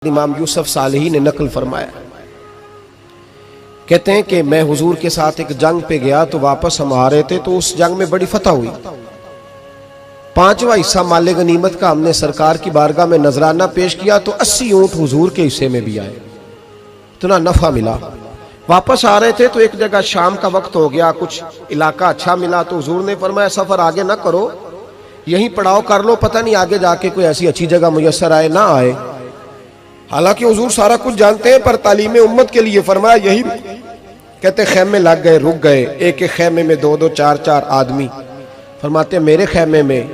इमाम यूसुफ सालेही ने नकल फरमाया। कहते हैं कि मैं हुजूर के साथ एक जंग पे गया तो वापस हम आ रहे थे तो उस जंग में बड़ी फतह हुई। 5वां हिस्सा माले गनीमत का हमने सरकार की बारगाह में नजराना पेश किया तो 80 ऊंट हुजूर के हिस्से में भी आए, इतना नफा मिला। वापस आ रहे थे तो एक जगह शाम का वक्त हो गया, कुछ इलाका अच्छा मिला तो हुजूर ने फरमाया सफर आगे ना करो, यहीं पड़ाव कर लो, पता नहीं आगे जाके कोई ऐसी अच्छी जगह मुयस्सर आए ना आए। हालांकि हुजूर सारा कुछ जानते हैं पर तालीम उम्मत के लिए फरमाया यही। कहते खैमे लग गए, रुक गए, एक एक खैमे में 2-2 4-4 आदमी। फरमाते मेरे खैमे में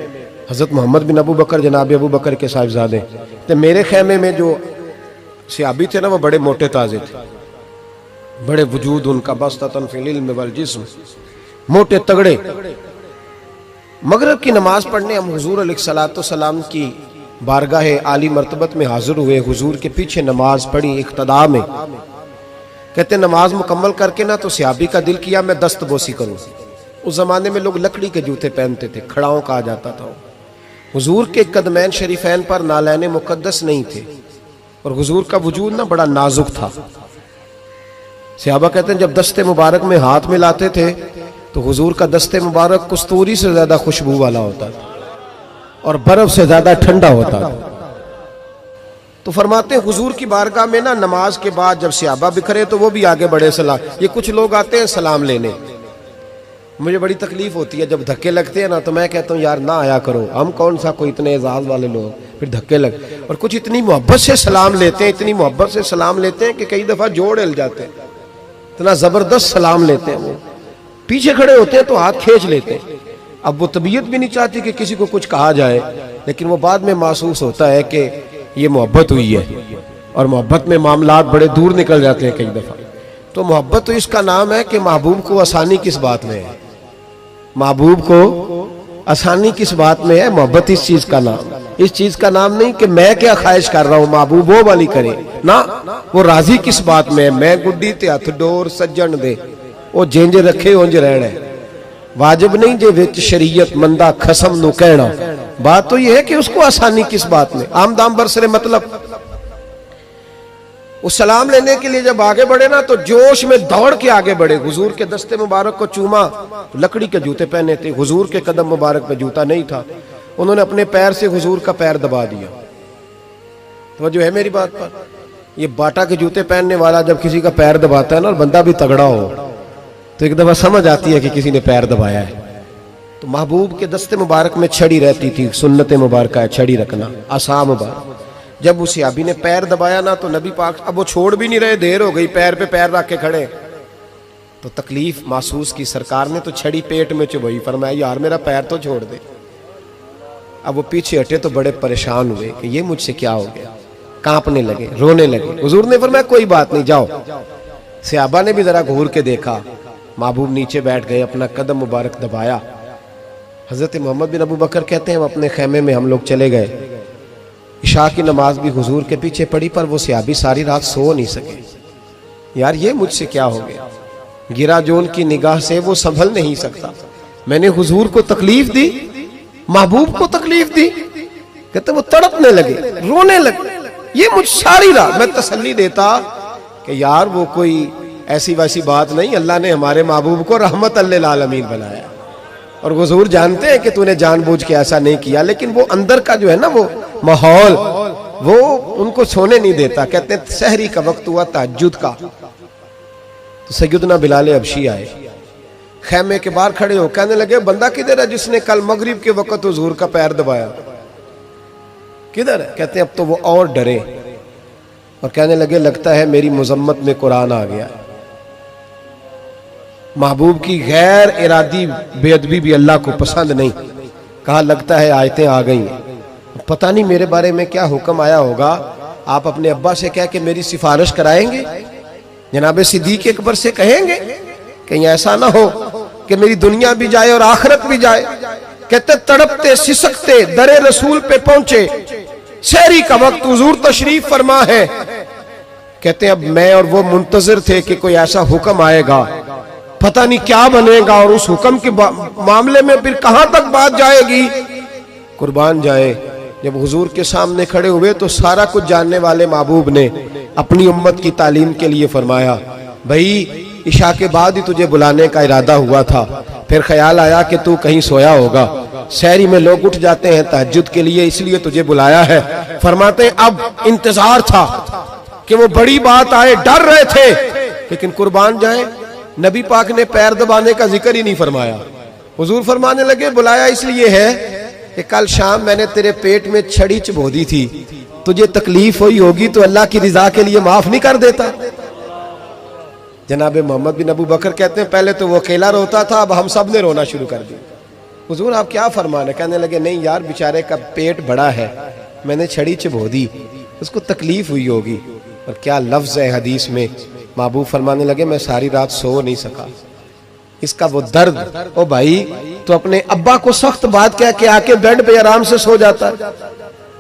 हजरत मोहम्मद बिन अबू बकर जनाब अबू बकर के साहिबजादे, तो मेरे खैमे में जो सहाबी थे ना वो बड़े मोटे ताजे थे, बड़े वजूद उनका, बस्ततन फिल इल्म वल जिस्म, मोटे तगड़े। मगरिब की नमाज पढ़ने हम हुजूर अलैहिस्सलातु वस्सलाम की बारगाह आली मर्तबत में हाजिर हुए, हुजूर के पीछे नमाज पढ़ी इक्तदा में। कहते नमाज मुकम्मल करके ना तो सहाबी का दिल किया मैं दस्तबोसी करूं। उस जमाने में लोग लकड़ी के जूते पहनते थे, खड़ाओं कहा जाता था। हुजूर के कदमैन शरीफैन पर नालैन मुकद्दस नहीं थे और हुजूर का वजूद ना बड़ा नाजुक था। सहाबा कहते हैं जब दस्ते मुबारक में हाथ मिलाते थे तो हुजूर का दस्ते मुबारक कस्तूरी से ज्यादा खुशबू वाला होता था और बर्फ से ज्यादा ठंडा होता था। तो फरमाते हैं हुजूर की बारगाह में ना नमाज के बाद जब सहाबा बिखरे तो वो भी आगे बढ़े सलाम। ये कुछ लोग आते हैं सलाम लेने, मुझे बड़ी तकलीफ होती है जब धक्के लगते हैं ना, तो मैं कहता हूँ यार ना आया करो, हम कौन सा कोई इतने एजाज वाले लोग, फिर धक्के लग। और कुछ इतनी मोहब्बत से सलाम लेते हैं, इतनी मोहब्बत से सलाम लेते हैं कि कई दफा जोड़ हिल जाते हैं, इतना जबरदस्त सलाम लेते हैं। वो पीछे खड़े होते हैं तो हाथ खींच लेते हैं। अब वो तबीयत भी नहीं चाहती कि किसी को कुछ कहा जाए, लेकिन वो बाद में महसूस होता है कि ये मोहब्बत हुई है और मोहब्बत में मामलात बड़े दूर निकल जाते हैं कई दफा। तो मोहब्बत तो इसका नाम है कि महबूब को आसानी किस बात में है, महबूब को आसानी किस बात में है, मोहब्बत इस चीज का नाम। इस चीज का नाम नहीं कि मैं क्या ख्वाहिश कर रहा हूं, महबूब वो वाली करे ना, वो राजी किस बात में है। मैं गुड्डी ते हथ डोर सज्जन दे, वो जेंज रखे उंज रहना है, वाजिब नहीं जे विच शरीयत मंदा खसम नु कहना। बात तो यह है कि उसको आसानी किस बात में, आम दाम बरसरे मतलब। उस सलाम लेने के लिए जब आगे बढ़े ना तो जोश में दौड़ के आगे बढ़े, हुजूर के दस्ते मुबारक को चूमा। लकड़ी के जूते पहने थे, हुजूर के कदम मुबारक पे जूता नहीं था, उन्होंने अपने पैर से हुजूर का पैर दबा दिया। तो जो है मेरी बात पर, ये बाटा के जूते पहनने वाला जब किसी का पैर दबाता है ना और बंदा भी तगड़ा हो तो एक दफा समझ आती है कि किसी ने पैर दबाया है। तो महबूब के दस्ते मुबारक में छड़ी रहती थी, सुन्नत मुबारक है छड़ी रखना, आसा मुबारक। जब उस सहाबी ने पैर दबाया ना तो नबी पाक, अब वो छोड़ भी नहीं रहे, देर हो गई, पैर पे पैर रख के खड़े, तो तकलीफ महसूस की। सरकार ने तो छड़ी पेट में चुभई, फरमाया यार मेरा पैर तो छोड़ दे। अब वो पीछे हटे तो बड़े परेशान हुए कि ये मुझसे क्या हो गया, कांपने लगे, रोने लगे। हुजूर ने फरमाया कोई बात नहीं जाओ। सहाबा ने भी जरा घूर के देखा, महबूब नीचे बैठ गए, अपना कदम मुबारक दबाया। हजरत मोहम्मद बिन अबू बकर कहते हैं हम अपने खेमे में हम लोग चले गए, इशा की नमाज भी हुजूर के पीछे पड़ी, पर वो सहाबी सारी रात सो नहीं सके। यार ये मुझसे क्या हो गया, गिरा जो उनकी निगाह से वो संभल नहीं सकता, मैंने हुजूर को तकलीफ दी, महबूब को तकलीफ दी। कहते वो तड़पने लगे, रोने लगे, ये मुझ सारी रात। मैं तसल्ली देता कि यार वो कोई ऐसी वैसी बात नहीं, अल्लाह ने हमारे महबूब को रहमत लिल आलमीन बनाया और हुजूर जानते हैं कि तूने जानबूझ के ऐसा नहीं किया। लेकिन वो अंदर का जो है ना वो माहौल, वो उनको सोने नहीं देता। कहते हैं सहरी का वक्त हुआ तहज्जुद का, तो सैयदना बिलाल हबशी आए, खैमे के बाहर खड़े हो, कहने लगे बंदा किधर है जिसने कल मगरिब के वक्त हुजूर का पैर दबाया, किधर है? कहते हैं अब तो वो और डरे और कहने लगे लगता है मेरी मुजम्मत में कुरान आ गया। महबूब की गैर इरादी बेअदबी भी अल्लाह को पसंद नहीं, कहा लगता है आयतें आ गई, पता नहीं मेरे बारे में क्या हुक्म आया होगा, आप अपने अब्बा से कह के मेरी सिफारिश कराएंगे, जनाब सिद्दीक अकबर से कहेंगे, कहीं ऐसा ना हो कि मेरी दुनिया भी जाए और आखिरत भी जाए। कहते तड़पते सिसकते दरे रसूल पे पहुंचे, सहरी का वक्त, हुजूर तशरीफ फरमा है। कहते अब मैं और वो मुंतजिर थे कि कोई ऐसा हुक्म आएगा, पता नहीं क्या बनेगा और उस हुक्म के मामले में फिर कहां तक बात जाएगी। कुर्बान जाए जब हुजूर के सामने खड़े हुए तो सारा कुछ जानने वाले महबूब ने अपनी उम्मत की तालीम के लिए फरमाया, भाई इशा के बाद ही तुझे बुलाने का इरादा हुआ था, फिर ख्याल आया कि तू कहीं सोया होगा, शहरी में लोग उठ जाते हैं तहज्जुद के लिए, इसलिए तुझे बुलाया है। फरमाते हैं अब इंतजार था कि वो बड़ी बात आए, डर रहे थे, लेकिन कुर्बान जाए नबी पाक ने पैर दबाने का जिक्र ही नहीं फरमाया। हुजूर फरमाने लगे बुलाया इसलिए है कि कल शाम मैंने तेरे पेट में छड़ी चबो दी थी, तुझे तकलीफ हुई होगी तो अल्लाह की रिजा के लिए माफ नहीं कर देता। जनाब मोहम्मद बिन अबू बकर कहते हैं पहले तो वो अकेला रोता था, अब हम सब ने रोना शुरू कर दिया। हुजूर आप क्या फरमाने? कहने लगे नहीं यार, बेचारे का पेट बड़ा है, मैंने छड़ी चबो दी, उसको तकलीफ हुई होगी। और क्या लफ्ज है हदीस में, महबूब फरमाने लगे मैं सारी रात सो नहीं सका, इसका वो दर्द। ओ भाई तो अपने अब्बा को सख्त बात कह के आके बेड पे आराम से सो जाता है,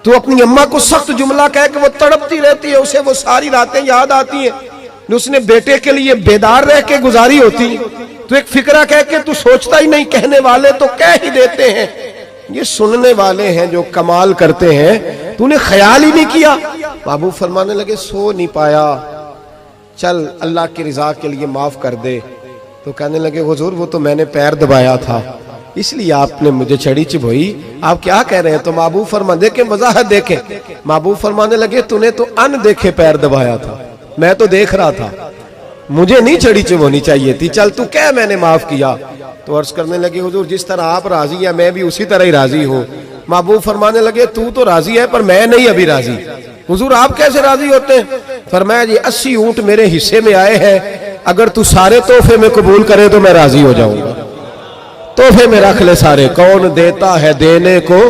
तू अपनी अम्मा को सख्त जुमला कह के वो तड़पती रहती है, उसे वो सारी रातें याद आती हैं जो उसने बेटे के लिए बेदार रह के गुजारी होती है, तो एक फिक्रा कह के तू सोचता ही नहीं, कहने वाले तो कह ही देते हैं, ये सुनने वाले हैं जो कमाल करते हैं, तूने ख्याल ही नहीं किया। महबूब फरमाने लगे सो नहीं पाया, चल अल्लाह की रिजा के लिए माफ कर दे। तो कहने लगे हुजूर वो तो मैंने पैर दबाया था इसलिए आपने मुझे छड़ी चबोई, आप क्या कह रहे हैं? तो महबूब फरमा देखे वजाहत देखे, महबूब फरमाने लगे तूने तो अन देखे पैर दबाया था, मैं तो देख रहा था, मुझे नहीं छड़ी चबोनी चाहिए थी, चल तू क्या मैंने माफ किया। तो अर्ज करने लगे हुजूर जिस तरह आप राजी है मैं भी उसी तरह ही राजी हूँ। महबूब फरमाने लगे तू तो राजी है पर मैं नहीं अभी राजी। हुजूर आप कैसे राजी होते हैं? फरमाया जी 80 ऊंट मेरे हिस्से में आए हैं, अगर तू सारे तोहफे में कबूल करे तो मैं राजी हो जाऊंगा, तोहफे में रख ले सारे। कौन देता है देने को,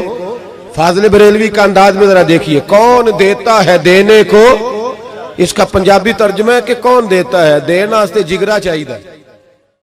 फाजिल बरेलवी का अंदाज में जरा देखिए, कौन देता है देने को, इसका पंजाबी तर्जुमा है कि कौन देता है, देना जिगरा चाहिए।